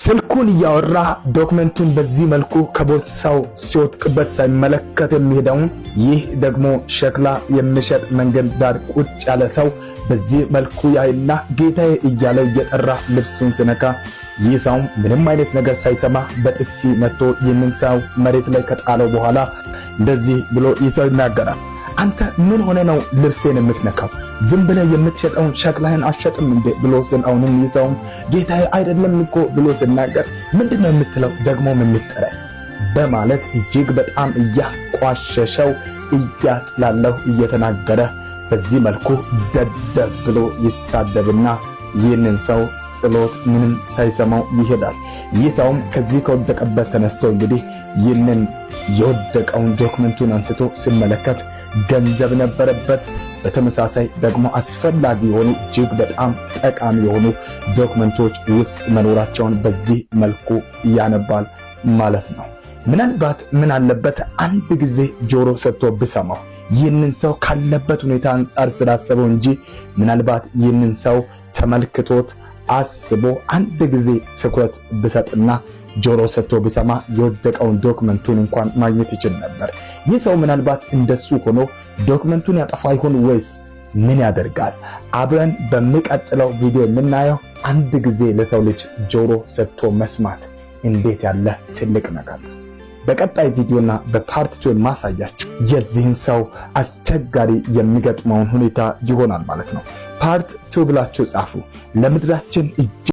ስልኩን ያወራ ዶክመንቱን በዚህ መልኩ ከቦርሳው ሲወጥቅበት ሳይመለከት የሚሄደው ይህ ደግሞ ሸክላ የሚሸጥ መንገድ ዳር ቁጭ ያለ ሰው በዚህ መልኩ ያይና ጌታዬ እያለ እየጠራ ልብሱን ሲነካ ይህ ሰው ምንም አይነት ነገር ሳይሰማ በጥፊ መጥቶ ይህንን ሰው መሬት ላይ ከጣለው በኋላ እንደዚህ ብሎ ይሰው ይናገራል። አንተ ምን ሆነ ነው ልብሴን የምትነካው? ዝም ብለህ የምትሸጠውን ሸክላህን አሸጥም እንዴ ብሎ ስለአሁንም ይሰው ጌታዬ አይደለም እኮ ብሎ ሲናገር ምንድነው የምትለው ደግሞ ምን ልትጠራ በማለት እጅግ በጣም እያቋሸሸው እያጥላለው እየተናገረ በዚህ መልኩ ደደብ ብሎ ይሳደብና ይህንን ሰው ጥሎት ምንም ሳይሰማው ይሄዳል። ይህ ሰውም ከዚህ ከወደቀበት ተነስቶ እንግዲህ ይህንን የወደቀውን ዶክመንቱን አንስቶ ሲመለከት ገንዘብ ነበረበት። በተመሳሳይ ደግሞ አስፈላጊ የሆኑ እጅግ በጣም ጠቃሚ የሆኑ ዶክመንቶች ውስጥ መኖራቸውን በዚህ መልኩ ያነባል ማለት ነው። ምናልባት ምን አለበት አንድ ጊዜ ጆሮ ሰጥቶ ብሰማው ይህንን ሰው ካለበት ሁኔታ አንጻር ስላሰበው እንጂ ምናልባት ይህንን ሰው ተመልክቶት አስቦ አንድ ጊዜ ትኩረት ብሰጥና ጆሮ ሰጥቶ ብሰማ የወደቀውን ዶክመንቱን እንኳን ማግኘት ይችል ነበር። ይህ ሰው ምናልባት እንደሱ ሆኖ ዶክመንቱን ያጠፋ ይሆን ወይስ ምን ያደርጋል? አብረን በሚቀጥለው ቪዲዮ የምናየው አንድ ጊዜ ለሰው ልጅ ጆሮ ሰጥቶ መስማት እንዴት ያለ ትልቅ ነገር ነው። በቀጣይ ቪዲዮና በፓርት 2 ማሳያችሁ የዚህን ሰው አስቸጋሪ የሚገጥመውን ሁኔታ ይሆናል ማለት ነው። ፓርት 2 ብላችሁ ጻፉ። ለምድራችን